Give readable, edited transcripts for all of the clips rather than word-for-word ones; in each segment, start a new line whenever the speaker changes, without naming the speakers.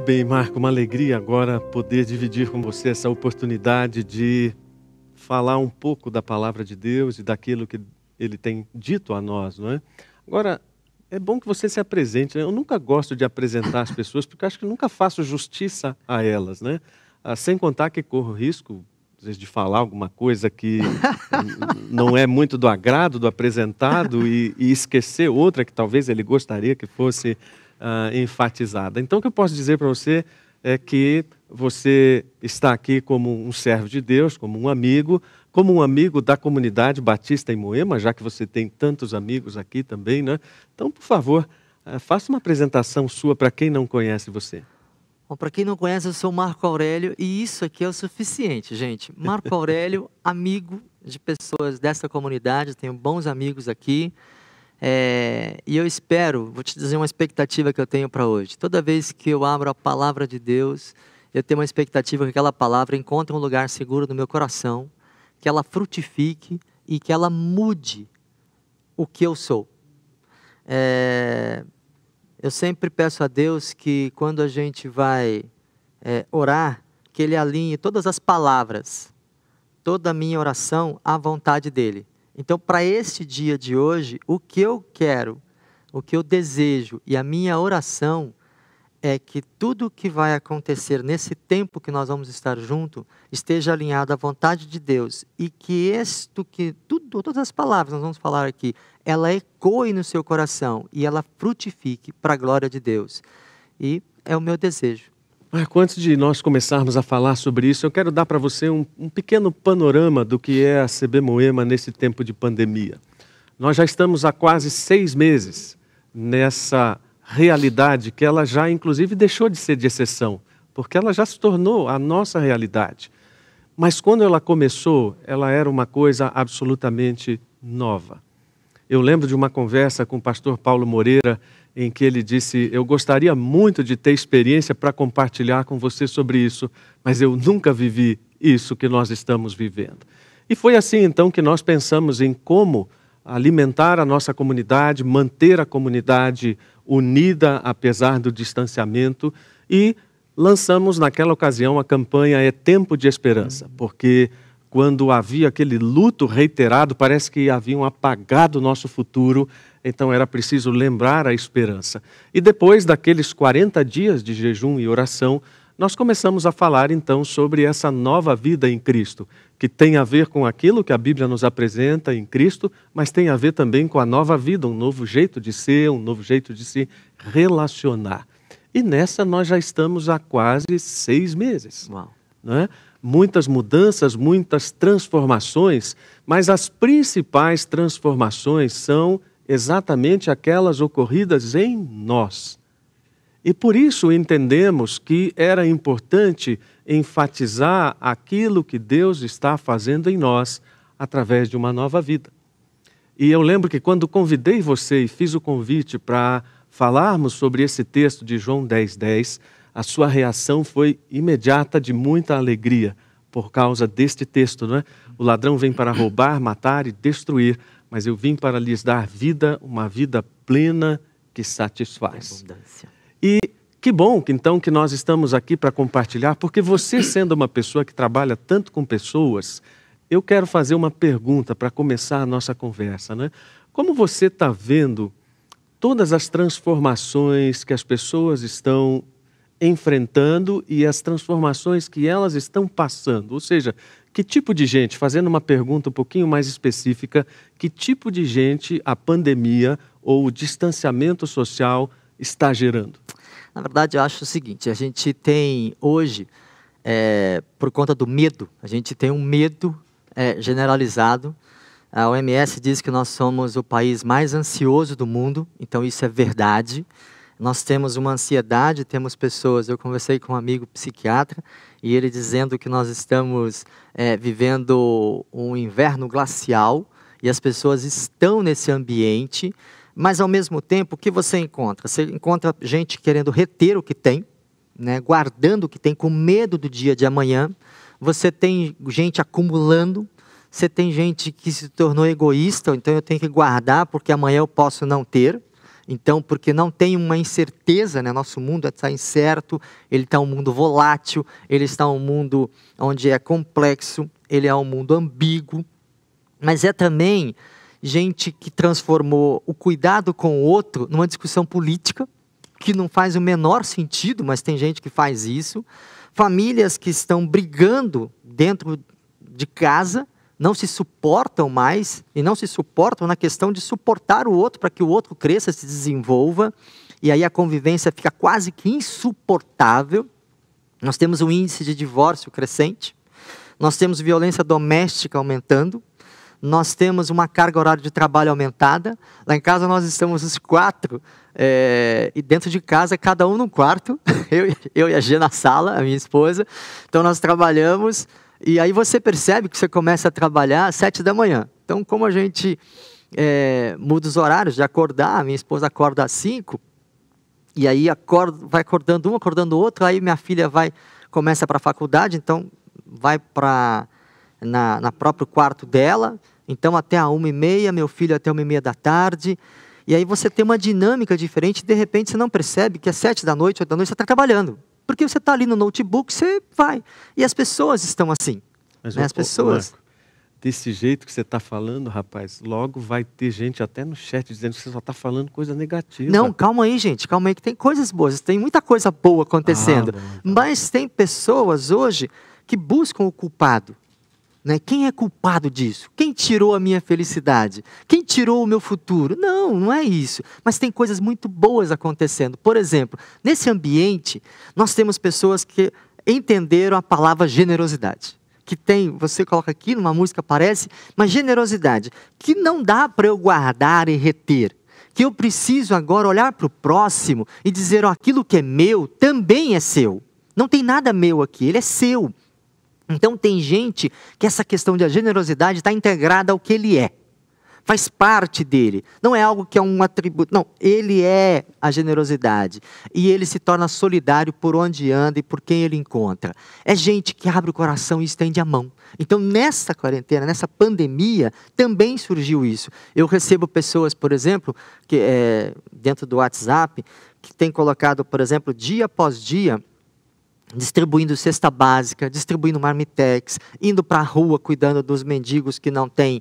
bem, Marco, uma alegria agora poder dividir com você essa oportunidade de falar um pouco da palavra de Deus e daquilo que Ele tem dito a nós, não é? Agora, é bom que você se apresente, né? Eu nunca gosto de apresentar as pessoas porque eu acho que nunca faço justiça a elas, né? Sem contar que corro risco, às vezes, de falar alguma coisa que não é muito do agrado do apresentado e esquecer outra que talvez ele gostaria que fosse enfatizada. Então, o que eu posso dizer para você é que você está aqui como um servo de Deus, como um amigo da comunidade Batista em Moema, já que você tem tantos amigos aqui também, né? Então, por favor, faça uma apresentação sua para quem não conhece você.
Bom, para quem não conhece, eu sou Marco Aurélio e isso aqui é o suficiente, gente. Marco Aurélio, amigo de pessoas dessa comunidade, tenho bons amigos aqui. E eu espero, vou te dizer uma expectativa que eu tenho para hoje. Toda vez que eu abro a palavra de Deus, eu tenho uma expectativa que aquela palavra encontre um lugar seguro no meu coração, que ela frutifique e que ela mude o que eu sou. Eu sempre peço a Deus que quando a gente vai orar, que Ele alinhe todas as palavras, toda a minha oração à vontade dEle. Então, para este dia de hoje, o que eu quero, o que eu desejo e a minha oração é que tudo o que vai acontecer nesse tempo que nós vamos estar juntos esteja alinhado à vontade de Deus e que todas as palavras que nós vamos falar aqui, ela ecoe no seu coração e ela frutifique para a glória de Deus. E é o meu desejo.
Marco, antes de nós começarmos a falar sobre isso, eu quero dar para você um pequeno panorama do que é a CB Moema nesse tempo de pandemia. Nós já estamos há quase 6 meses nessa realidade que ela já, inclusive, deixou de ser de exceção, porque ela já se tornou a nossa realidade. Mas quando ela começou, ela era uma coisa absolutamente nova. Eu lembro de uma conversa com o pastor Paulo Moreira, em que ele disse: eu gostaria muito de ter experiência para compartilhar com você sobre isso, mas eu nunca vivi isso que nós estamos vivendo. E foi assim então que nós pensamos em como alimentar a nossa comunidade, manter a comunidade unida apesar do distanciamento, e lançamos naquela ocasião a campanha É Tempo de Esperança, porque quando havia aquele luto reiterado, parece que haviam apagado o nosso futuro, então era preciso lembrar a esperança. E depois daqueles 40 dias de jejum e oração, nós começamos a falar então sobre essa nova vida em Cristo, que tem a ver com aquilo que a Bíblia nos apresenta em Cristo, mas tem a ver também com a nova vida, um novo jeito de ser, um novo jeito de se relacionar. E nessa nós já estamos há quase 6 meses.
Uau.
Não é? Muitas mudanças, muitas transformações, mas as principais transformações são exatamente aquelas ocorridas em nós. E por isso entendemos que era importante enfatizar aquilo que Deus está fazendo em nós através de uma nova vida. E eu lembro que quando convidei você e fiz o convite para falarmos sobre esse texto de João 10:10, a sua reação foi imediata, de muita alegria, por causa deste texto, não é? O ladrão vem para roubar, matar e destruir, mas eu vim para lhes dar vida, uma vida plena que satisfaz. E que bom então que nós estamos aqui para compartilhar, porque você, sendo uma pessoa que trabalha tanto com pessoas, eu quero fazer uma pergunta para começar a nossa conversa, né? Como você está vendo todas as transformações que as pessoas estão enfrentando e as transformações que elas estão passando? Ou seja, que tipo de gente, fazendo uma pergunta um pouquinho mais específica, que tipo de gente a pandemia ou o distanciamento social está gerando?
Na verdade, eu acho o seguinte, a gente tem hoje, por conta do medo, a gente tem um medo generalizado. A OMS diz que nós somos o país mais ansioso do mundo, então isso é verdade. Nós temos uma ansiedade, temos pessoas, eu conversei com um amigo psiquiatra, e ele dizendo que nós estamos vivendo um inverno glacial, e as pessoas estão nesse ambiente, mas ao mesmo tempo, o que você encontra? Você encontra gente querendo reter o que tem, né, guardando o que tem, com medo do dia de amanhã. Você tem gente acumulando, você tem gente que se tornou egoísta, então eu tenho que guardar porque amanhã eu posso não ter. Então, porque não tem uma incerteza, né? Nosso mundo está incerto, ele está um mundo volátil, ele está um mundo onde é complexo, ele é um mundo ambíguo, mas é também gente que transformou o cuidado com o outro numa discussão política, que não faz o menor sentido, mas tem gente que faz isso. Famílias que estão brigando dentro de casa, não se suportam mais, e não se suportam na questão de suportar o outro para que o outro cresça, se desenvolva, e aí a convivência fica quase que insuportável. Nós temos um índice de divórcio crescente, nós temos violência doméstica aumentando, nós temos uma carga horária de trabalho aumentada. Lá em casa nós estamos os 4, e dentro de casa cada um num quarto, eu e a Gê na sala, a minha esposa. Então nós trabalhamos, e aí você percebe que você começa a trabalhar às 7 da manhã. Então como a gente muda os horários de acordar, a minha esposa acorda às 5, e aí vai acordando um, acordando o outro, aí minha filha começa para a faculdade, então vai na próprio quarto dela, então até a 1h30, meu filho até 1h30 da tarde, e aí você tem uma dinâmica diferente, e de repente você não percebe que às 7 da noite, 8 da noite, você está trabalhando, porque você está ali no notebook, você vai, e as pessoas estão assim,
mas,
né? As pessoas...
Marco, desse jeito que você está falando, rapaz, logo vai ter gente até no chat dizendo que você só está falando coisa negativa.
Não, calma aí, gente, calma aí, que tem coisas boas, tem muita coisa boa acontecendo,
bom.
Mas tem pessoas hoje que buscam o culpado. Né? Quem é culpado disso? Quem tirou a minha felicidade? Quem tirou o meu futuro? Não, não é isso. Mas tem coisas muito boas acontecendo. Por exemplo, nesse ambiente, nós temos pessoas que entenderam a palavra generosidade. Que tem, você coloca aqui, numa música aparece, mas generosidade, que não dá para eu guardar e reter. Que eu preciso agora olhar para o próximo e dizer, ó, aquilo que é meu também é seu. Não tem nada meu aqui, ele é seu. Então tem gente que essa questão de generosidade está integrada ao que ele é. Faz parte dele. Não é algo que é um atributo. Não, ele é a generosidade. E ele se torna solidário por onde anda e por quem ele encontra. É gente que abre o coração e estende a mão. Então nessa quarentena, nessa pandemia, também surgiu isso. Eu recebo pessoas, por exemplo, que dentro do WhatsApp, que tem colocado, por exemplo, dia após dia, distribuindo cesta básica, distribuindo marmitex, indo para a rua cuidando dos mendigos que não têm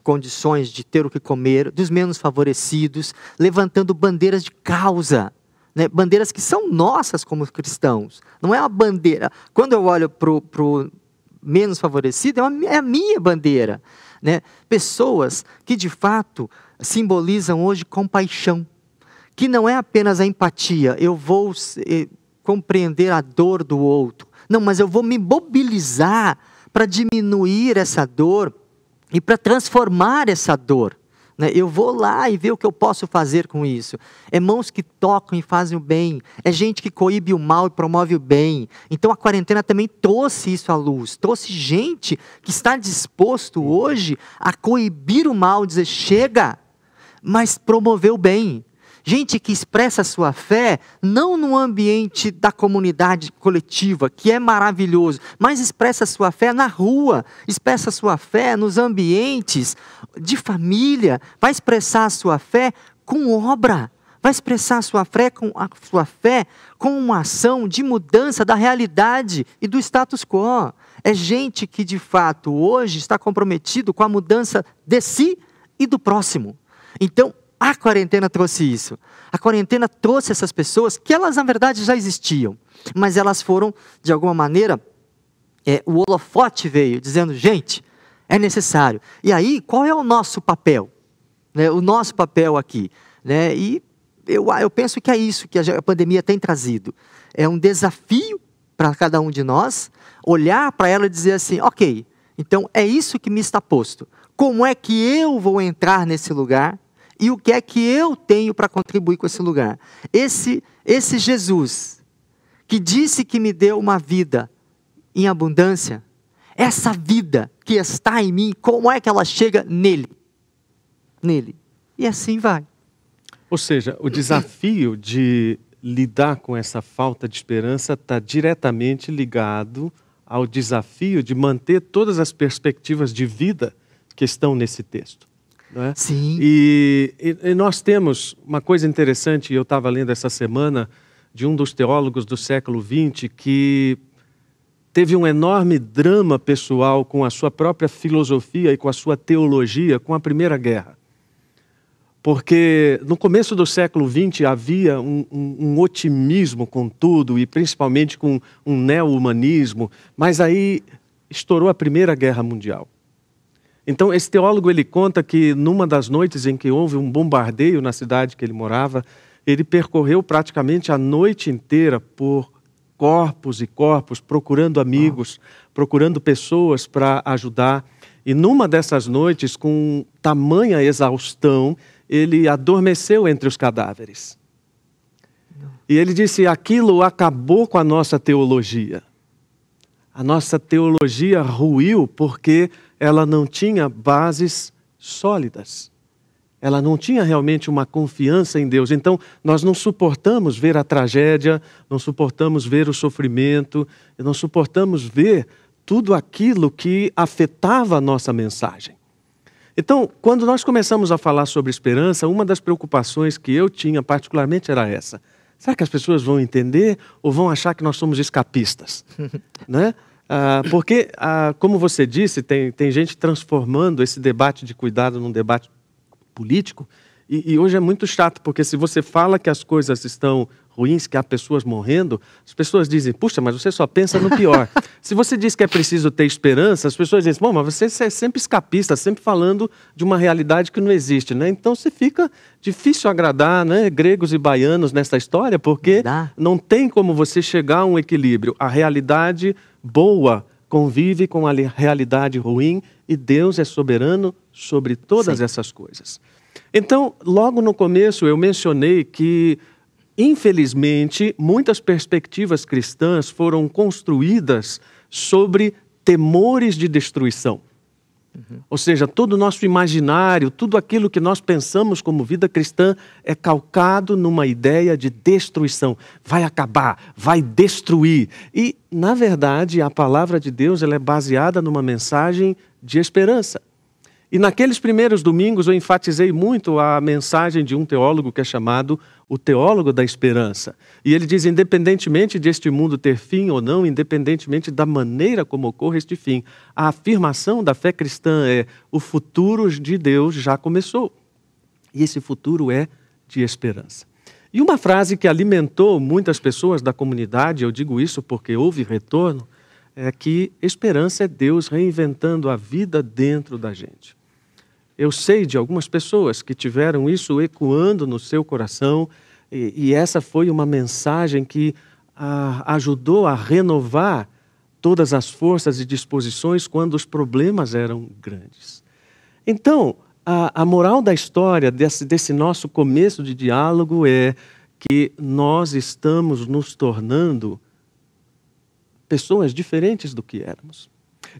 condições de ter o que comer, dos menos favorecidos, levantando bandeiras de causa, né? Bandeiras que são nossas como cristãos. Não é uma bandeira. Quando eu olho para o menos favorecido, é a minha bandeira. Né? Pessoas que de fato simbolizam hoje compaixão, que não é apenas a empatia, eu vou compreender a dor do outro. Não, mas eu vou me mobilizar para diminuir essa dor e para transformar essa dor. Né? Eu vou lá e ver o que eu posso fazer com isso. É mãos que tocam e fazem o bem. É gente que coíbe o mal e promove o bem. Então a quarentena também trouxe isso à luz. Trouxe gente que está disposto hoje a coibir o mal, dizer chega, mas promover o bem. Gente que expressa a sua fé, não no ambiente da comunidade coletiva, que é maravilhoso, mas expressa a sua fé na rua, expressa a sua fé nos ambientes de família, vai expressar a sua fé com obra, vai expressar a sua fé com uma ação de mudança da realidade e do status quo. É gente que, de fato, hoje está comprometido com a mudança de si e do próximo. Então, a quarentena trouxe isso. A quarentena trouxe essas pessoas que elas, na verdade, já existiam. Mas elas foram, de alguma maneira, o holofote veio dizendo, gente, é necessário. E aí, qual é o nosso papel? Né? O nosso papel aqui. Né? E eu penso que é isso que a pandemia tem trazido. É um desafio para cada um de nós, olhar para ela e dizer assim, ok, então é isso que me está posto. Como é que eu vou entrar nesse lugar? E o que é que eu tenho para contribuir com esse lugar? Esse Jesus, que disse que me deu uma vida em abundância, essa vida que está em mim, como é que ela chega nele? Nele. E assim vai.
Ou seja, o desafio de lidar com essa falta de esperança está diretamente ligado ao desafio de manter todas as perspectivas de vida que estão nesse texto. não é?
Sim.
E nós temos uma coisa interessante, eu estava lendo essa semana, de um dos teólogos do século XX, que teve um enorme drama pessoal com a sua própria filosofia e com a sua teologia com a Primeira Guerra. Porque no começo do século XX havia um otimismo com tudo, e principalmente com um neo-humanismo, mas aí estourou a Primeira Guerra Mundial. Então esse teólogo ele conta que numa das noites em que houve um bombardeio na cidade que ele morava, ele percorreu praticamente a noite inteira por corpos e corpos, procurando amigos, procurando pessoas para ajudar. E numa dessas noites, com tamanha exaustão, ele adormeceu entre os cadáveres. E ele disse, aquilo acabou com a nossa teologia. A nossa teologia ruiu porque ela não tinha bases sólidas. Ela não tinha realmente uma confiança em Deus. Então, nós não suportamos ver a tragédia, não suportamos ver o sofrimento, não suportamos ver tudo aquilo que afetava a nossa mensagem. Então, quando nós começamos a falar sobre esperança, uma das preocupações que eu tinha particularmente era essa. Será que as pessoas vão entender ou vão achar que nós somos escapistas? Né? Porque, como você disse, tem gente transformando esse debate de cuidado num debate político, e hoje é muito chato, porque se você fala que as coisas estão ruins, que há pessoas morrendo, as pessoas dizem, puxa, mas você só pensa no pior. Se você diz que é preciso ter esperança, as pessoas dizem, bom, mas você é sempre escapista, sempre falando de uma realidade que não existe, né? Então se fica difícil agradar, né, gregos e baianos nessa história, porque não tem como você chegar a um equilíbrio. A realidade boa convive com a realidade ruim, e Deus é soberano sobre todas essas coisas. Então, logo no começo eu mencionei que, infelizmente, muitas perspectivas cristãs foram construídas sobre temores de destruição. Ou seja, todo o nosso imaginário, tudo aquilo que nós pensamos como vida cristã é calcado numa ideia de destruição. Vai acabar, vai destruir. E, na verdade, a palavra de Deus ela é baseada numa mensagem de esperança. E naqueles primeiros domingos eu enfatizei muito a mensagem de um teólogo que é chamado o teólogo da esperança. E ele diz, independentemente deste mundo ter fim ou não, independentemente da maneira como ocorre este fim, a afirmação da fé cristã é, o futuro de Deus já começou. E esse futuro é de esperança. E uma frase que alimentou muitas pessoas da comunidade, eu digo isso porque houve retorno, é que esperança é Deus reinventando a vida dentro da gente. Eu sei de algumas pessoas que tiveram isso ecoando no seu coração, e essa foi uma mensagem que ajudou a renovar todas as forças e disposições quando os problemas eram grandes. Então, a moral da história desse nosso começo de diálogo é que nós estamos nos tornando pessoas diferentes do que éramos.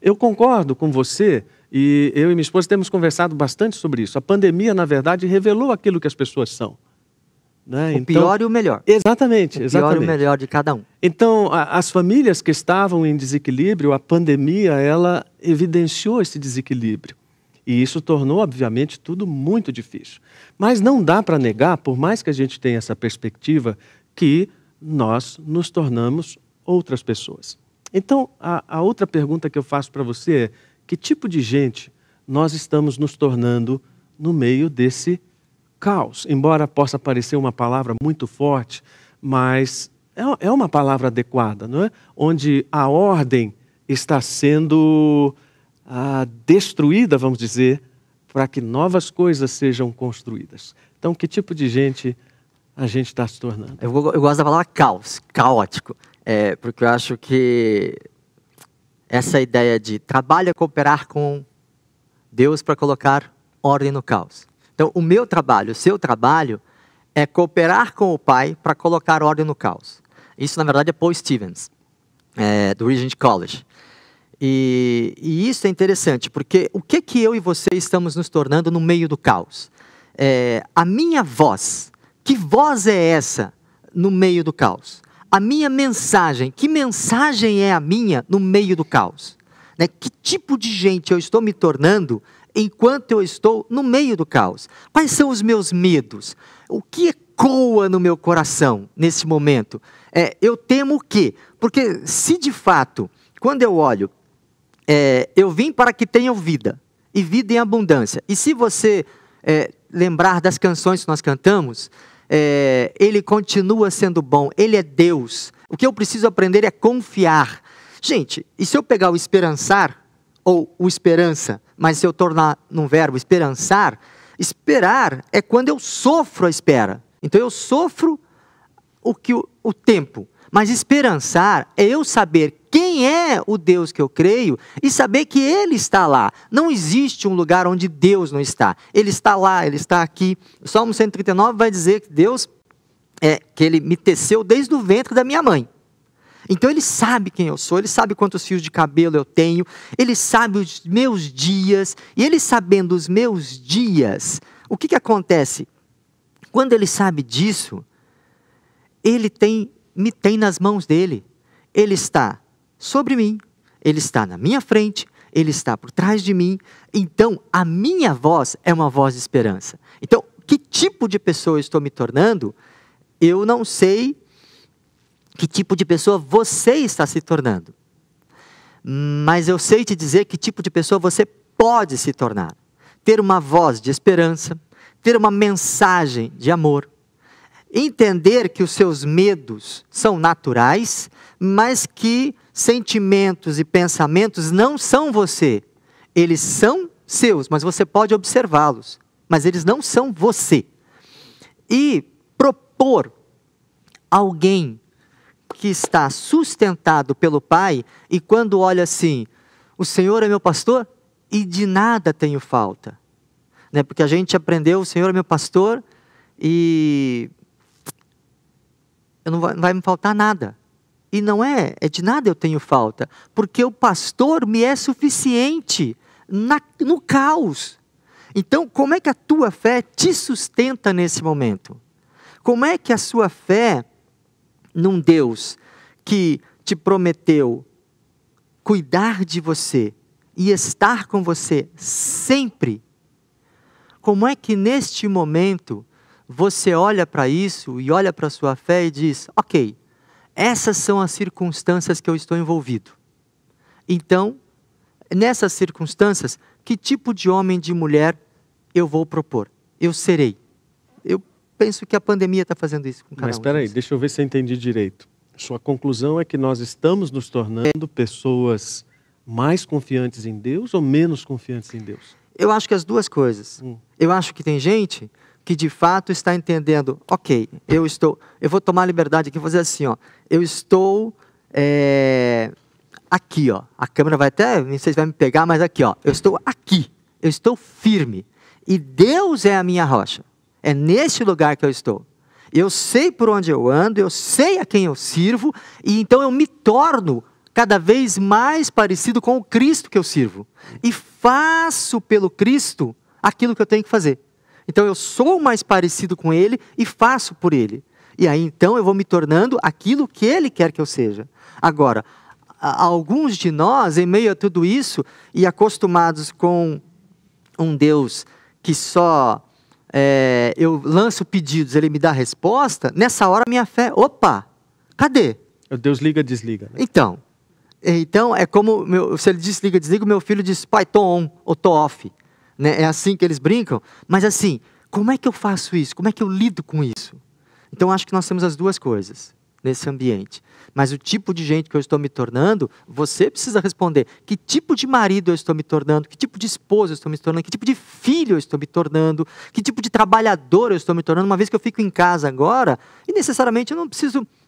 Eu concordo com você, e eu e minha esposa temos conversado bastante sobre isso. A pandemia, na verdade, revelou aquilo que as pessoas são. Né?
O pior e o melhor.
Exatamente.
O pior e o melhor de cada um.
Então, as famílias que estavam em desequilíbrio, a pandemia, ela evidenciou esse desequilíbrio. E isso tornou, obviamente, tudo muito difícil. Mas não dá para negar, por mais que a gente tenha essa perspectiva, que nós nos tornamos outras pessoas. Então, a outra pergunta que eu faço para você é, que tipo de gente nós estamos nos tornando no meio desse caos? Embora possa parecer uma palavra muito forte, mas é uma palavra adequada, não é? Onde a ordem está sendo destruída, vamos dizer, para que novas coisas sejam construídas. Então, que tipo de gente a gente está se tornando?
Eu gosto da palavra caos, caótico, porque eu acho que essa ideia de trabalho é cooperar com Deus para colocar ordem no caos. Então, o meu trabalho, o seu trabalho, é cooperar com o Pai para colocar ordem no caos. Isso, na verdade, é Paul Stevens, do Regent College. E isso é interessante, porque o que eu e você estamos nos tornando no meio do caos? A minha voz, que voz é essa no meio do caos? A minha mensagem, que mensagem é a minha no meio do caos? Né? Que tipo de gente eu estou me tornando enquanto eu estou no meio do caos? Quais são os meus medos? O que ecoa no meu coração nesse momento? Eu temo o quê? Porque se de fato, quando eu olho, eu vim para que tenham vida, e vida em abundância. E se você lembrar das canções que nós cantamos, Ele continua sendo bom, Ele é Deus. O que eu preciso aprender é confiar. Gente, e se eu pegar o esperançar, ou o esperança, mas se eu tornar num verbo esperançar, esperar é quando eu sofro a espera. Então eu sofro o tempo. Mas esperançar é eu saber quem é o Deus que eu creio e saber que Ele está lá. Não existe um lugar onde Deus não está. Ele está lá, Ele está aqui. O Salmo 139 vai dizer que Deus, que Ele me teceu desde o ventre da minha mãe. Então Ele sabe quem eu sou, Ele sabe quantos fios de cabelo eu tenho, Ele sabe os meus dias, e Ele sabendo os meus dias, o que acontece? Quando Ele sabe disso, Ele me tem nas mãos dEle. Ele está sobre mim, Ele está na minha frente, Ele está por trás de mim. Então, a minha voz é uma voz de esperança. Então, que tipo de pessoa eu estou me tornando? Eu não sei que tipo de pessoa você está se tornando. Mas eu sei te dizer que tipo de pessoa você pode se tornar. Ter uma voz de esperança, ter uma mensagem de amor, entender que os seus medos são naturais, mas que sentimentos e pensamentos não são você. Eles são seus, mas você pode observá-los. Mas eles não são você. E propor alguém que está sustentado pelo Pai, e quando olha assim, o Senhor é meu pastor e de nada tenho falta. Porque a gente aprendeu, o Senhor é meu pastor e não vai me faltar nada. E não é de nada eu tenho falta, porque o pastor me é suficiente no caos. Então, como é que a tua fé te sustenta nesse momento? Como é que a sua fé num Deus que te prometeu cuidar de você e estar com você sempre, como é que neste momento você olha para isso e olha para a sua fé e diz, ok, essas são as circunstâncias que eu estou envolvido. Então, nessas circunstâncias, que tipo de homem, de mulher eu vou propor? Eu serei. Eu penso que a pandemia está fazendo isso com cada um.
Mas espera aí, deixa eu ver se eu entendi direito. Sua conclusão é que nós estamos nos tornando pessoas mais confiantes em Deus ou menos confiantes em Deus?
Eu acho que as duas coisas. Eu acho que tem gente que de fato está entendendo, ok, eu vou tomar a liberdade aqui e fazer assim, eu estou aqui, a câmera vai até, não sei se vai me pegar, mas aqui, eu estou aqui, eu estou firme, e Deus é a minha rocha, é nesse lugar que eu estou. Eu sei por onde eu ando, eu sei a quem eu sirvo, e então eu me torno cada vez mais parecido com o Cristo que eu sirvo. E faço pelo Cristo aquilo que eu tenho que fazer. Então eu sou mais parecido com Ele e faço por Ele. E aí então eu vou me tornando aquilo que Ele quer que eu seja. Agora, alguns de nós, em meio a tudo isso, e acostumados com um Deus que só eu lanço pedidos, Ele me dá a resposta, nessa hora minha fé, opa, cadê?
O Deus liga, desliga. Né?
Então é como, se Ele desliga, desliga, o meu filho diz, pai, tô on ou tô off. Né? É assim que eles brincam, mas assim, como é que eu faço isso? Como é que eu lido com isso? Então acho que nós temos as duas coisas nesse ambiente. Mas o tipo de gente que eu estou me tornando, você precisa responder. Que tipo de marido eu estou me tornando? Que tipo de esposa eu estou me tornando? Que tipo de filho eu estou me tornando? Que tipo de trabalhador eu estou me tornando? Uma vez que eu fico em casa agora, e necessariamente eu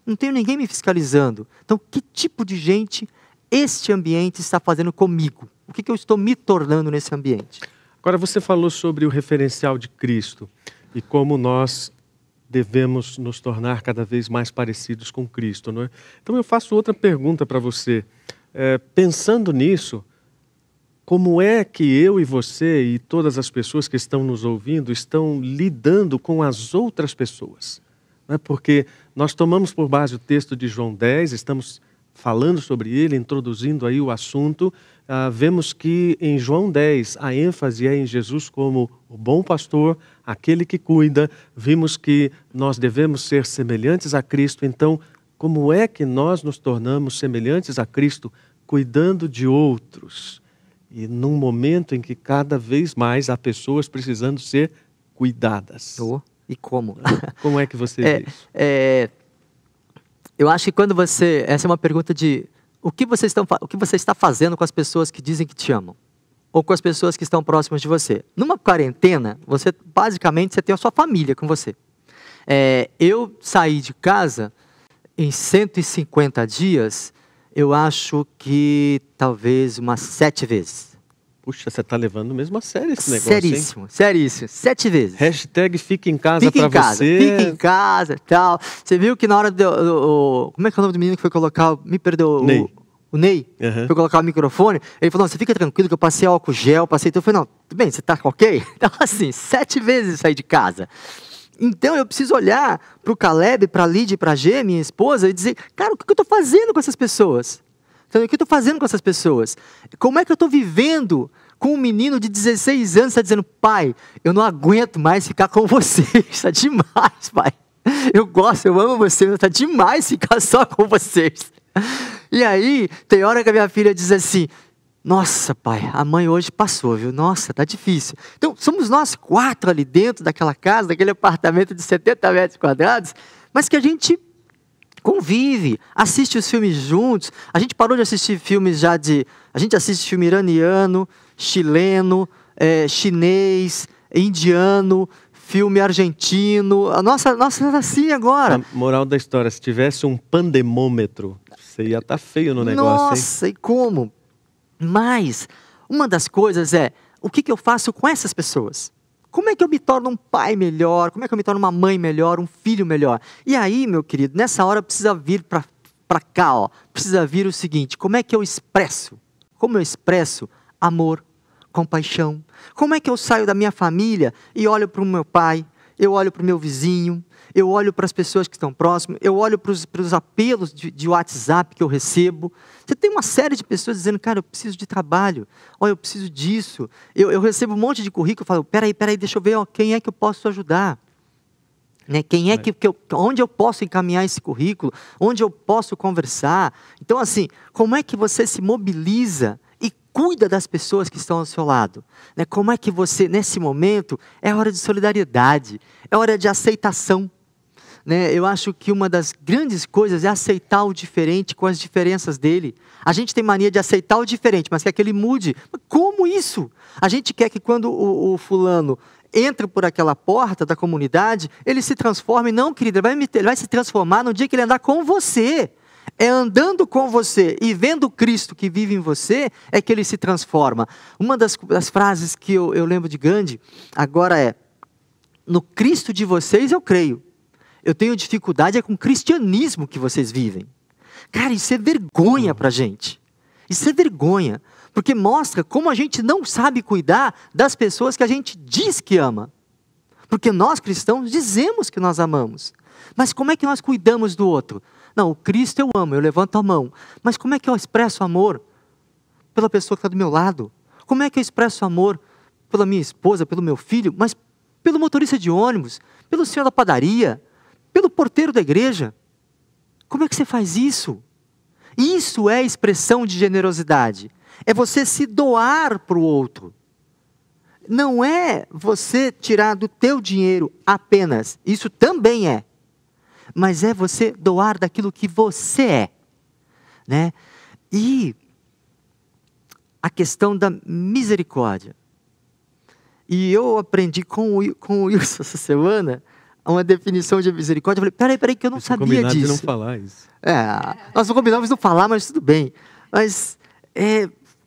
não tenho ninguém me fiscalizando. Então, que tipo de gente este ambiente está fazendo comigo? O que eu estou me tornando nesse ambiente?
Agora, você falou sobre o referencial de Cristo e como nós devemos nos tornar cada vez mais parecidos com Cristo, não é? Então eu faço outra pergunta para você. Pensando nisso, como é que eu e você e todas as pessoas que estão nos ouvindo estão lidando com as outras pessoas? Não é? Porque nós tomamos por base o texto de João 10, estamos falando sobre ele, introduzindo aí o assunto, vemos que em João 10 a ênfase é em Jesus como o bom pastor, aquele que cuida. Vimos que nós devemos ser semelhantes a Cristo. Então, como é que nós nos tornamos semelhantes a Cristo? Cuidando de outros. E num momento em que cada vez mais há pessoas precisando ser cuidadas.
E como?
Como é que você vê isso?
Eu acho que quando você... Essa é uma pergunta de... O que você está fazendo com as pessoas que dizem que te amam? Ou com as pessoas que estão próximas de você? Numa quarentena, basicamente você tem a sua família com você. Eu saí de casa em 150 dias, eu acho que talvez umas 7 vezes.
Puxa, você está levando mesmo a sério esse negócio,
seríssimo,
hein?
Seríssimo. 7 vezes.
Hashtag fica em casa para você.
Fica em casa e tal. Você viu que na hora como é que é o nome do menino que foi colocar... Me perdoa.
Ney.
O Ney. Foi colocar o microfone. Ele falou, não, você fica tranquilo que eu passei álcool gel, passei tudo. Eu falei, não, tudo bem, você tá ok? Então assim, 7 vezes eu saí de casa. Então eu preciso olhar para o Caleb, para a Lídia, para a Gê, minha esposa, e dizer, cara, o que eu estou fazendo com essas pessoas? Então, o que eu estou fazendo com essas pessoas? Como é que eu estou vivendo com um menino de 16 anos que está dizendo, pai, eu não aguento mais ficar com você, está demais, pai. Eu amo você, mas está demais ficar só com vocês. E aí, tem hora que a minha filha diz assim, nossa, pai, a mãe hoje passou, viu? Nossa, tá difícil. Então, somos nós 4 ali dentro daquela casa, daquele apartamento de 70 metros quadrados, mas que a gente convive, assiste os filmes juntos. A gente parou de assistir filmes a gente assiste filme iraniano, chileno, chinês, indiano, filme argentino. A nossa é assim agora.
A moral da história, se tivesse um pandemômetro, você ia estar feio no negócio, hein?
Nossa, e como? Mas, uma das coisas é, o que eu faço com essas pessoas? Como é que eu me torno um pai melhor? Como é que eu me torno uma mãe melhor, um filho melhor? E aí, meu querido, nessa hora precisa vir para cá, ó. Precisa vir o seguinte, como é que eu expresso? Como eu expresso amor, compaixão? Como é que eu saio da minha família e olho para o meu pai, eu olho para o meu vizinho, eu olho para as pessoas que estão próximas, eu olho para os apelos de WhatsApp que eu recebo. Você tem uma série de pessoas dizendo, cara, eu preciso de trabalho, ó, eu preciso disso. Eu recebo um monte de currículo, eu falo, peraí, deixa eu ver, ó, quem é que eu posso ajudar? Né? Quem é onde eu posso encaminhar esse currículo? Onde eu posso conversar? Então, assim, como é que você se mobiliza e cuida das pessoas que estão ao seu lado? Né? Como é que você, nesse momento, é hora de solidariedade, é hora de aceitação. Né? Eu acho que uma das grandes coisas é aceitar o diferente com as diferenças dele. A gente tem mania de aceitar o diferente, mas quer que ele mude. Mas como isso? A gente quer que quando o fulano entra por aquela porta da comunidade, ele se transforme. Não, querido, ele vai se transformar no dia que ele andar com você. É andando com você e vendo o Cristo que vive em você, é que ele se transforma. Uma das frases que eu lembro de Gandhi, agora é, no Cristo de vocês eu creio. Eu tenho dificuldade com o cristianismo que vocês vivem. Cara, isso é vergonha pra gente. Isso é vergonha. Porque mostra como a gente não sabe cuidar das pessoas que a gente diz que ama. Porque nós cristãos dizemos que nós amamos. Mas como é que nós cuidamos do outro? Não, o Cristo eu amo, eu levanto a mão. Mas como é que eu expresso amor pela pessoa que está do meu lado? Como é que eu expresso amor pela minha esposa, pelo meu filho, mas pelo motorista de ônibus, pelo senhor da padaria, pelo porteiro da igreja? Como é que você faz isso? Isso é expressão de generosidade. É você se doar para o outro. Não é você tirar do teu dinheiro apenas. Isso também é. Mas é você doar daquilo que você é. Né? E a questão da misericórdia. E eu aprendi com o Wilson essa semana uma definição de misericórdia. Eu falei, peraí, que eu não sabia disso.
De não falar isso.
Nós não combinamos não falar, mas tudo bem. Mas,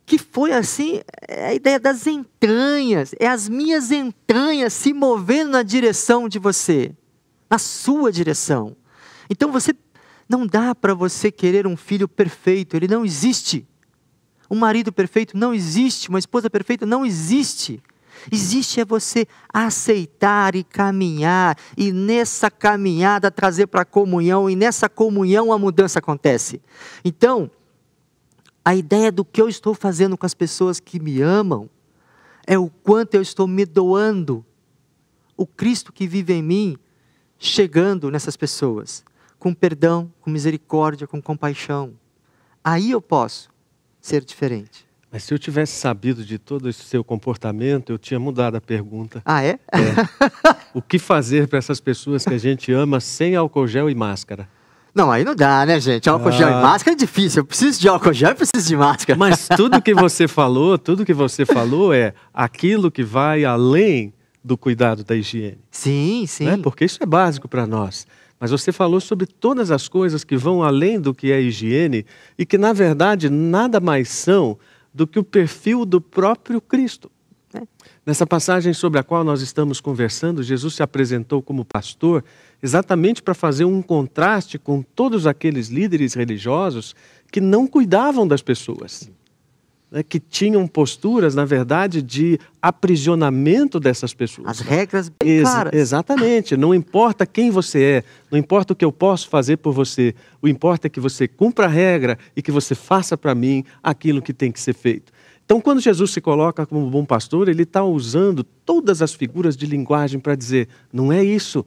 que foi assim, a ideia das entranhas, as minhas entranhas se movendo na direção de você, na sua direção. Então, não dá para você querer um filho perfeito, ele não existe. Um marido perfeito não existe, uma esposa perfeita não existe. Existe é você aceitar e caminhar, e nessa caminhada trazer para a comunhão, e nessa comunhão a mudança acontece. Então, a ideia do que eu estou fazendo com as pessoas que me amam, é o quanto eu estou me doando, o Cristo que vive em mim, chegando nessas pessoas, com perdão, com misericórdia, com compaixão. Aí eu posso ser diferente.
Mas se eu tivesse sabido de todo esse seu comportamento, eu tinha mudado a pergunta.
Ah, é?
O que fazer para essas pessoas que a gente ama sem álcool gel e máscara?
Não, aí não dá, né, gente? Álcool gel e máscara é difícil. Eu preciso de álcool gel e preciso de máscara.
Mas tudo que você falou é aquilo que vai além do cuidado da higiene.
Sim, sim.
Né? Porque isso é básico para nós. Mas você falou sobre todas as coisas que vão além do que é higiene e que, na verdade, nada mais são do que o perfil do próprio Cristo. Nessa passagem sobre a qual nós estamos conversando, Jesus se apresentou como pastor exatamente para fazer um contraste com todos aqueles líderes religiosos que não cuidavam das pessoas, né, que tinham posturas, na verdade, de aprisionamento dessas pessoas.
As regras bem claras.
Exatamente. Não importa quem você é, não importa o que eu posso fazer por você, o importa é que você cumpra a regra e que você faça para mim aquilo que tem que ser feito. Então, quando Jesus se coloca como bom pastor, ele está usando todas as figuras de linguagem para dizer, não é isso,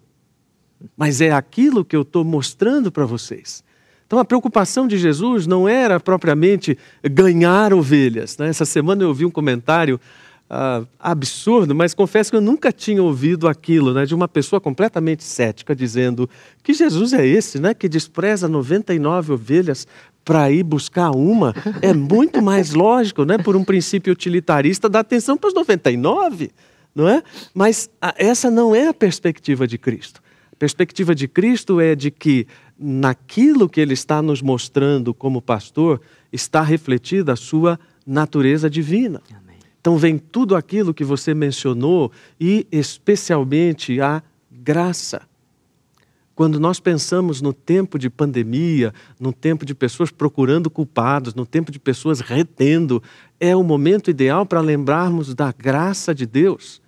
mas é aquilo que eu estou mostrando para vocês. Então, a preocupação de Jesus não era propriamente ganhar ovelhas, né? Essa semana eu ouvi um comentário absurdo, mas confesso que eu nunca tinha ouvido aquilo, né, de uma pessoa completamente cética, dizendo que Jesus é esse, né, que despreza 99 ovelhas para ir buscar uma. É muito mais lógico, né, por um princípio utilitarista, dar atenção para os 99, não é? Mas essa não é a perspectiva de Cristo. A perspectiva de Cristo é de que naquilo que Ele está nos mostrando como pastor, está refletida a sua natureza divina. Então vem tudo aquilo que você mencionou e especialmente a graça. Quando nós pensamos no tempo de pandemia, no tempo de pessoas procurando culpados, no tempo de pessoas retendo, é o momento ideal para lembrarmos da graça de Deus.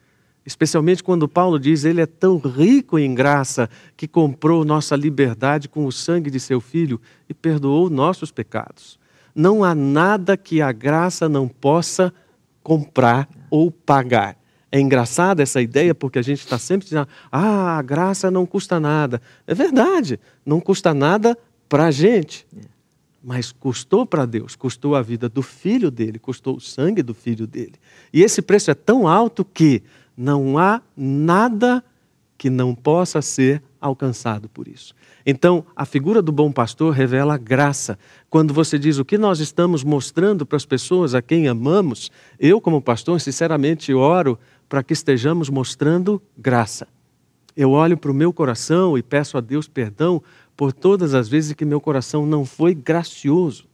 Especialmente quando Paulo diz, ele é tão rico em graça que comprou nossa liberdade com o sangue de seu Filho e perdoou nossos pecados. Não há nada que a graça não possa comprar ou pagar. É engraçada essa ideia porque a gente está sempre dizendo, a graça não custa nada. É verdade, não custa nada para a gente, mas custou para Deus, custou a vida do Filho dele, custou o sangue do Filho dele. E esse preço é tão alto que não há nada que não possa ser alcançado por isso. Então, a figura do bom pastor revela graça. Quando você diz o que nós estamos mostrando para as pessoas a quem amamos, eu, como pastor, sinceramente oro para que estejamos mostrando graça. Eu olho para o meu coração e peço a Deus perdão por todas as vezes que meu coração não foi gracioso.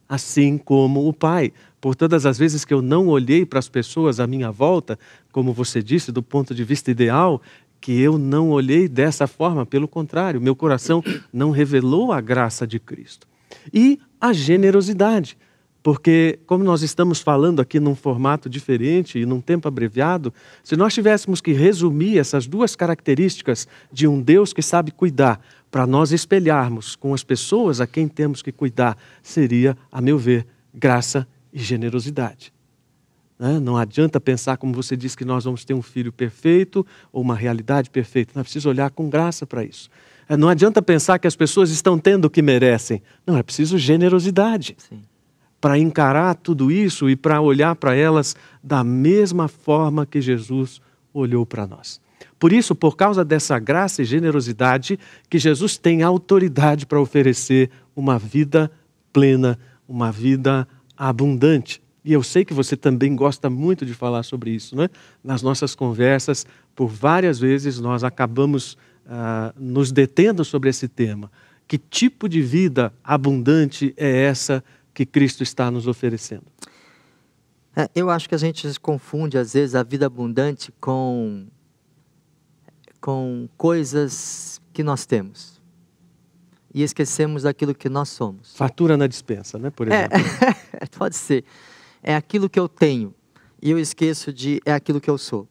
Assim como o Pai, por todas as vezes que eu não olhei para as pessoas à minha volta, como você disse, do ponto de vista ideal, que eu não olhei dessa forma, pelo contrário, meu coração não revelou a graça de Cristo. E a generosidade, porque como nós estamos falando aqui num formato diferente e num tempo abreviado, se nós tivéssemos que resumir essas duas características de um Deus que sabe cuidar, para nós espelharmos com as pessoas a quem temos que cuidar, seria, a meu ver, graça e generosidade. Não adianta pensar, como você disse, que nós vamos ter um filho perfeito ou uma realidade perfeita. Nós precisamos olhar com graça para isso. Não adianta pensar que as pessoas estão tendo o que merecem. Não, é preciso generosidade para encarar tudo isso e para olhar para elas da mesma forma que Jesus olhou para nós. Por isso, por causa dessa graça e generosidade, que Jesus tem autoridade para oferecer uma vida plena, uma vida abundante. E eu sei que você também gosta muito de falar sobre isso, né? Nas nossas conversas, por várias vezes, nós acabamos nos detendo sobre esse tema. Que tipo de vida abundante é essa que Cristo está nos oferecendo?
Eu acho que a gente confunde, às vezes, a vida abundante com coisas que nós temos. E esquecemos daquilo que nós somos.
Fartura na despensa, né? Por exemplo.
Pode ser. É aquilo que eu tenho. e eu esqueço de é aquilo que eu sou.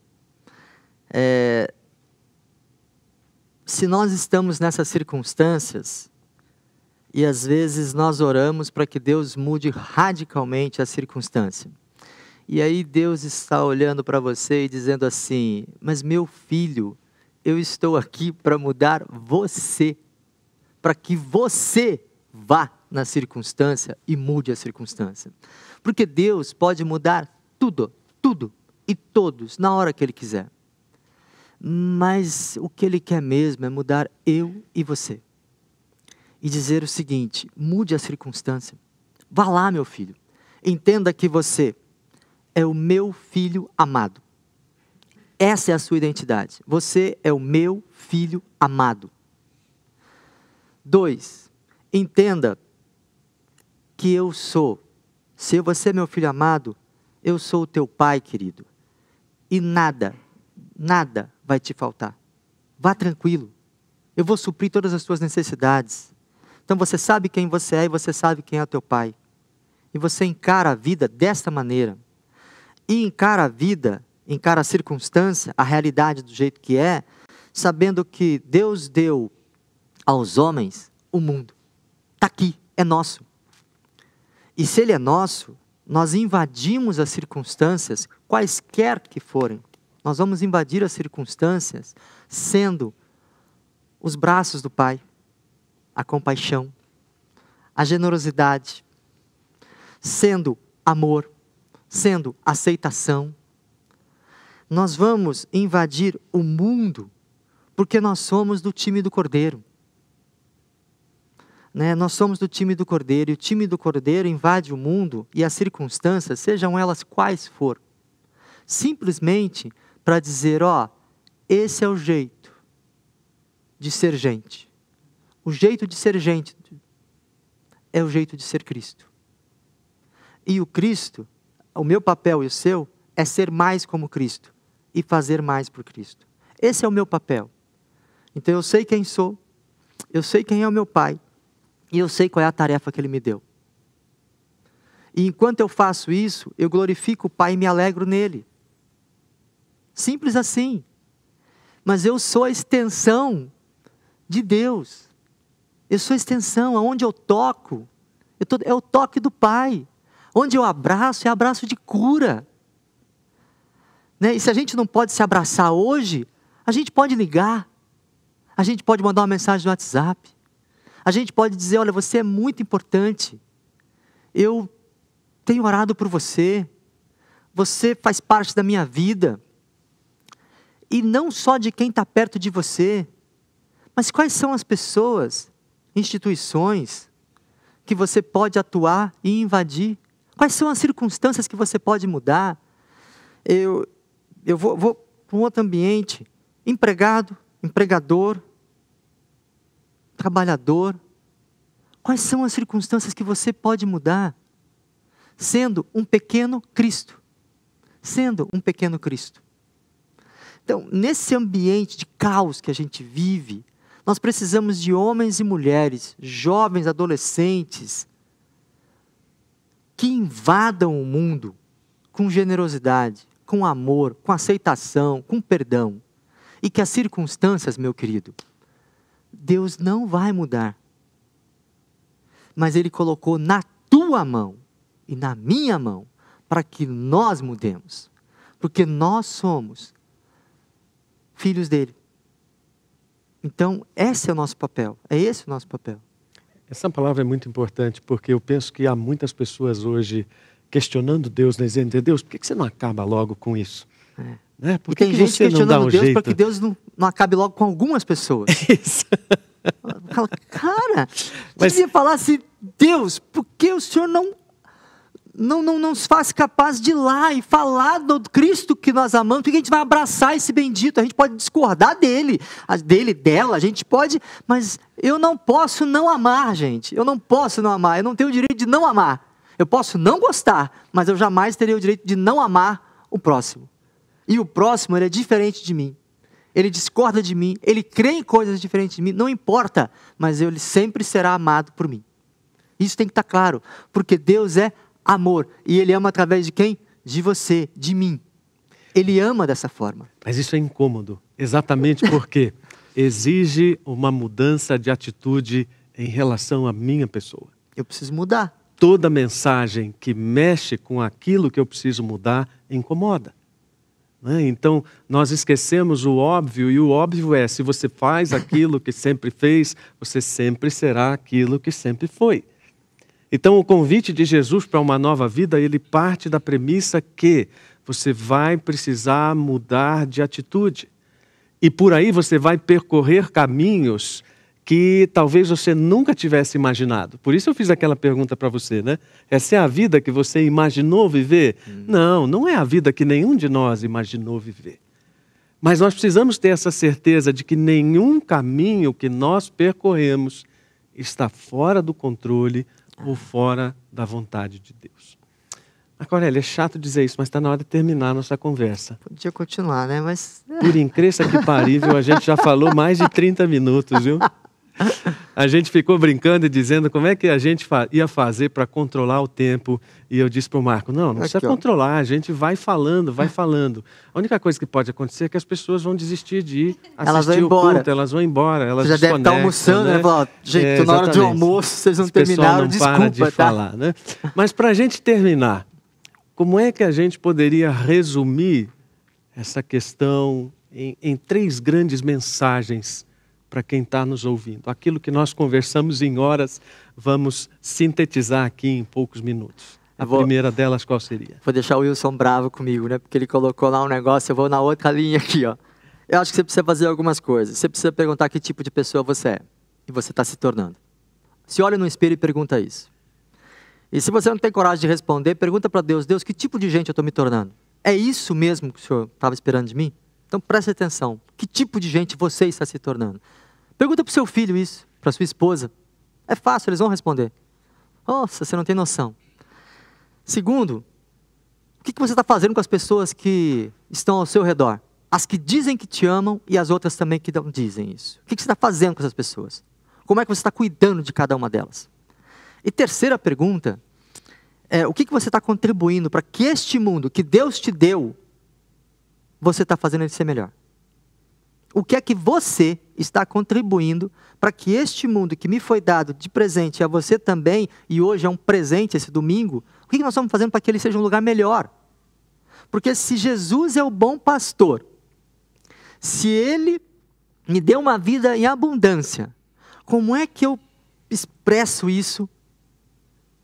Se nós estamos nessas circunstâncias, e às vezes nós oramos para que Deus mude radicalmente a circunstância. E aí Deus está olhando para você e dizendo assim, mas meu filho, eu estou aqui para mudar você, para que você vá na circunstância e mude a circunstância. Porque Deus pode mudar tudo, tudo e todos na hora que Ele quiser. Mas o que Ele quer mesmo é mudar eu e você. E dizer o seguinte, mude a circunstância. Vá lá, meu filho. Entenda que você é o meu filho amado. Essa é a sua identidade. Você é o meu filho amado. 2, entenda que eu sou. Se você é meu filho amado, eu sou o teu pai, querido. E nada vai te faltar. Vá tranquilo. Eu vou suprir todas as suas necessidades. Então você sabe quem você é e você sabe quem é o teu pai. E você encara a vida desta maneira. E encara a vida, encara a circunstância, a realidade do jeito que é, sabendo que Deus deu aos homens o mundo. Está aqui, é nosso. E se ele é nosso, nós invadimos as circunstâncias, quaisquer que forem. Nós vamos invadir as circunstâncias sendo os braços do Pai, a compaixão, a generosidade, sendo amor, sendo aceitação. Nós vamos invadir o mundo porque nós somos do time do Cordeiro. Nós somos do time do Cordeiro, e o time do Cordeiro invade o mundo e as circunstâncias, sejam elas quais for, simplesmente para dizer, esse é o jeito de ser gente. O jeito de ser gente é o jeito de ser Cristo. E o Cristo, o meu papel e o seu, é ser mais como Cristo e fazer mais por Cristo. Esse é o meu papel. Então eu sei quem sou, eu sei quem é o meu Pai, e eu sei qual é a tarefa que Ele me deu. E enquanto eu faço isso, eu glorifico o Pai e me alegro nele. Simples assim. Mas eu sou a extensão de Deus. Eu sou a extensão, aonde eu toco, é o toque do Pai. Onde eu abraço, é abraço de cura. E se a gente não pode se abraçar hoje, a gente pode ligar. A gente pode mandar uma mensagem no WhatsApp. A gente pode dizer, olha, você é muito importante. Eu tenho orado por você. Você faz parte da minha vida. E não só de quem está perto de você, mas quais são as pessoas, instituições, que você pode atuar e invadir? Quais são as circunstâncias que você pode mudar? Eu vou para um outro ambiente, empregado, empregador, trabalhador. Quais são as circunstâncias que você pode mudar? Sendo um pequeno Cristo. Sendo um pequeno Cristo. Então, nesse ambiente de caos que a gente vive, nós precisamos de homens e mulheres, jovens, adolescentes, que invadam o mundo com generosidade, com amor, com aceitação, com perdão. E que as circunstâncias, meu querido, Deus não vai mudar. Mas Ele colocou na tua mão e na minha mão para que nós mudemos. Porque nós somos filhos dEle. Então, esse é o nosso papel. É esse o nosso papel.
Essa palavra é muito importante, porque eu penso que há muitas pessoas hoje questionando Deus, dizendo, Deus, por que você não acaba logo com isso? Por que
tem gente
você
questionando
não dá um
Deus
jeito?
para que Deus não acabe logo com algumas pessoas.
Isso.
Fala, cara, você devia falar assim, Deus, por que o Senhor não nos faz capaz de ir lá e falar do Cristo que nós amamos? Porque a gente vai abraçar esse bendito, a gente pode discordar dela, a gente pode, mas eu não posso não amar, gente. Eu não posso não amar, eu não tenho o direito de não amar. Eu posso não gostar, mas eu jamais teria o direito de não amar o próximo. E o próximo, ele é diferente de mim. Ele discorda de mim, ele crê em coisas diferentes de mim, não importa, mas ele sempre será amado por mim. Isso tem que estar claro, porque Deus é amor, e Ele ama através de quem? de você, de mim. Ele ama dessa forma.
Mas isso é incômodo, exatamente porque exige uma mudança de atitude em relação à minha pessoa.
Eu preciso mudar.
Toda mensagem que mexe com aquilo que eu preciso mudar incomoda. Então, nós esquecemos o óbvio, e o óbvio é, se você faz aquilo que sempre fez, você sempre será aquilo que sempre foi. Então, o convite de Jesus para uma nova vida, ele parte da premissa que você vai precisar mudar de atitude. E por aí você vai percorrer caminhos que talvez você nunca tivesse imaginado. Por isso eu fiz aquela pergunta para você, né? Essa é a vida que você imaginou viver? Não, não é a vida que nenhum de nós imaginou viver. Mas nós precisamos ter essa certeza de que nenhum caminho que nós percorremos está fora do controle ou fora da vontade de Deus. Marco-Aurélio, é chato dizer isso, mas está na hora de terminar a nossa conversa.
Podia continuar, né? Mas...
Por incrível que parível, a gente já falou mais de 30 minutos, viu? A gente ficou brincando e dizendo como é que a gente ia fazer para controlar o tempo. E eu disse para o Marco, não precisa controlar, a gente vai falando, vai falando. A única coisa que pode acontecer é que as pessoas vão desistir de assistir o culto, elas vão embora, elas
já deve estar almoçando, né? Gente, na hora do almoço, vocês não terminaram, desculpa,
para de falar, né? Mas para a gente terminar, como é que a gente poderia resumir essa questão em 3 grandes mensagens para quem está nos ouvindo? Aquilo que nós conversamos em horas, vamos sintetizar aqui em poucos minutos. A primeira delas qual seria?
Vou deixar o Wilson bravo comigo, né? Porque ele colocou lá um negócio, eu vou na outra linha aqui, ó. Eu acho que você precisa fazer algumas coisas. Você precisa perguntar que tipo de pessoa você é e você está se tornando. Se olha no espelho e pergunta isso. E se você não tem coragem de responder, pergunta para Deus, Deus, que tipo de gente eu estou me tornando? É isso mesmo que o Senhor estava esperando de mim? Então preste atenção, que tipo de gente você está se tornando? Pergunta para o seu filho isso, para sua esposa. É fácil, eles vão responder. Nossa, você não tem noção. Segundo, o que você está fazendo com as pessoas que estão ao seu redor? As que dizem que te amam e as outras também que não dizem isso. O que você está fazendo com essas pessoas? Como é que você está cuidando de cada uma delas? E terceira pergunta, o que você está contribuindo para que este mundo que Deus te deu, você está fazendo ele ser melhor? O que é que você está contribuindo para que este mundo que me foi dado de presente a você também, e hoje é um presente esse domingo, o que nós estamos fazendo para que ele seja um lugar melhor? Porque se Jesus é o bom pastor, se ele me deu uma vida em abundância, como é que eu expresso isso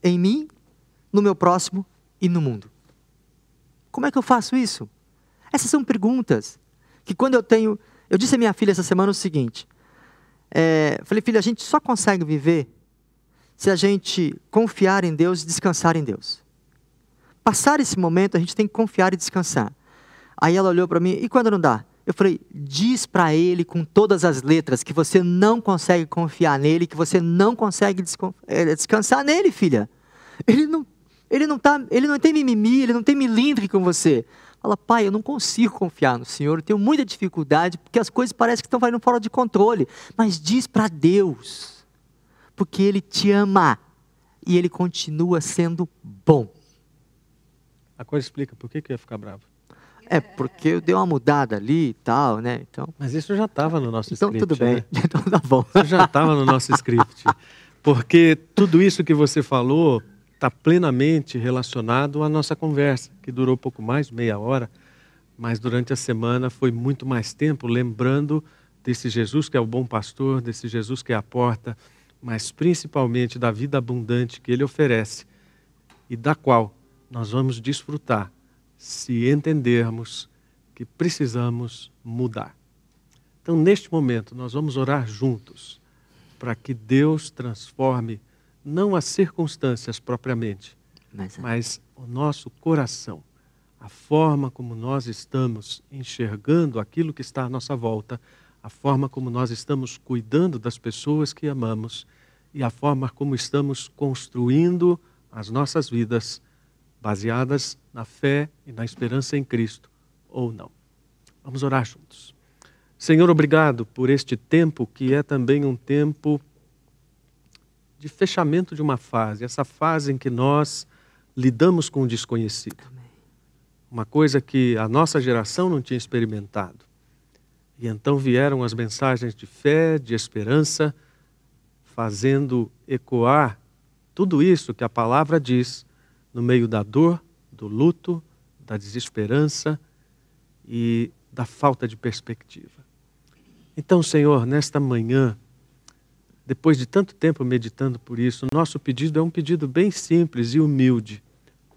em mim, no meu próximo e no mundo? Como é que eu faço isso? Essas são perguntas que quando eu tenho... Eu disse à minha filha essa semana o seguinte, falei, filha, a gente só consegue viver se a gente confiar em Deus e descansar em Deus. Passar esse momento, a gente tem que confiar e descansar. Aí ela olhou para mim, e quando não dá? Eu falei, diz para ele com todas as letras que você não consegue confiar nele, que você não consegue descansar nele, filha. Ele não tem mimimi, ele não tem milindre com você. Fala, pai, eu não consigo confiar no Senhor, eu tenho muita dificuldade, porque as coisas parecem que estão indo fora de controle. Mas diz para Deus, porque Ele te ama e Ele continua sendo bom.
A coisa explica por que ia ficar bravo.
Porque eu dei uma mudada ali e tal, né? Então,
mas isso já estava no nosso
script. Então tudo bem,
né?
então tá bom.
Isso já estava no nosso script. Porque tudo isso que você falou está plenamente relacionado à nossa conversa, que durou pouco mais, meia hora, mas durante a semana foi muito mais tempo, lembrando desse Jesus que é o bom pastor, desse Jesus que é a porta, mas principalmente da vida abundante que Ele oferece e da qual nós vamos desfrutar se entendermos que precisamos mudar. Então, neste momento, nós vamos orar juntos para que Deus transforme não as circunstâncias propriamente, mas o nosso coração, a forma como nós estamos enxergando aquilo que está à nossa volta, a forma como nós estamos cuidando das pessoas que amamos e a forma como estamos construindo as nossas vidas baseadas na fé e na esperança em Cristo, ou não. Vamos orar juntos. Senhor, obrigado por este tempo que é também um tempo de fechamento de uma fase, essa fase em que nós lidamos com o desconhecido.
Amém.
uma coisa que a nossa geração não tinha experimentado. E então vieram as mensagens de fé, de esperança, fazendo ecoar tudo isso que a palavra diz no meio da dor, do luto, da desesperança e da falta de perspectiva. Então, Senhor, nesta manhã, depois de tanto tempo meditando por isso, nosso pedido é um pedido bem simples e humilde.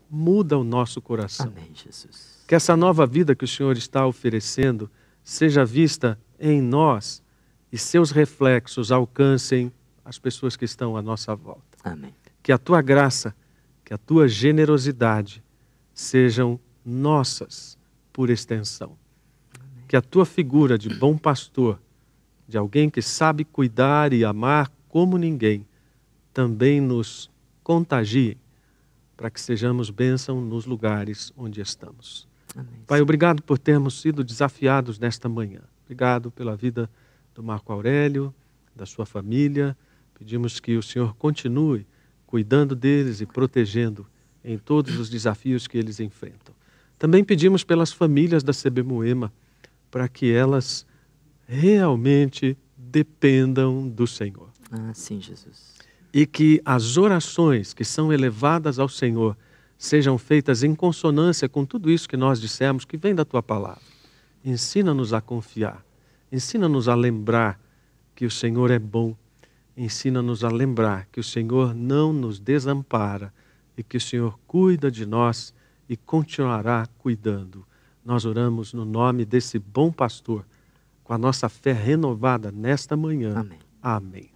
Muda o nosso coração.
Amém, Jesus.
Que essa nova vida que o Senhor está oferecendo seja vista em nós e seus reflexos alcancem as pessoas que estão à nossa volta.
Amém.
Que a tua graça, que a tua generosidade sejam nossas por extensão. Amém. Que a tua figura de bom pastor, de alguém que sabe cuidar e amar como ninguém, também nos contagie para que sejamos bênção nos lugares onde estamos.
Amém.
Pai, obrigado por termos sido desafiados nesta manhã. Obrigado pela vida do Marco Aurélio, da sua família. Pedimos que o Senhor continue cuidando deles e protegendo em todos os desafios que eles enfrentam. Também pedimos pelas famílias da CB Moema, para que elas realmente dependam do Senhor.
Sim, Jesus.
E que as orações que são elevadas ao Senhor sejam feitas em consonância com tudo isso que nós dissemos, que vem da Tua Palavra. Ensina-nos a confiar, ensina-nos a lembrar que o Senhor é bom, ensina-nos a lembrar que o Senhor não nos desampara e que o Senhor cuida de nós e continuará cuidando. Nós oramos no nome desse bom pastor, com a nossa fé renovada nesta manhã.
Amém.
Amém.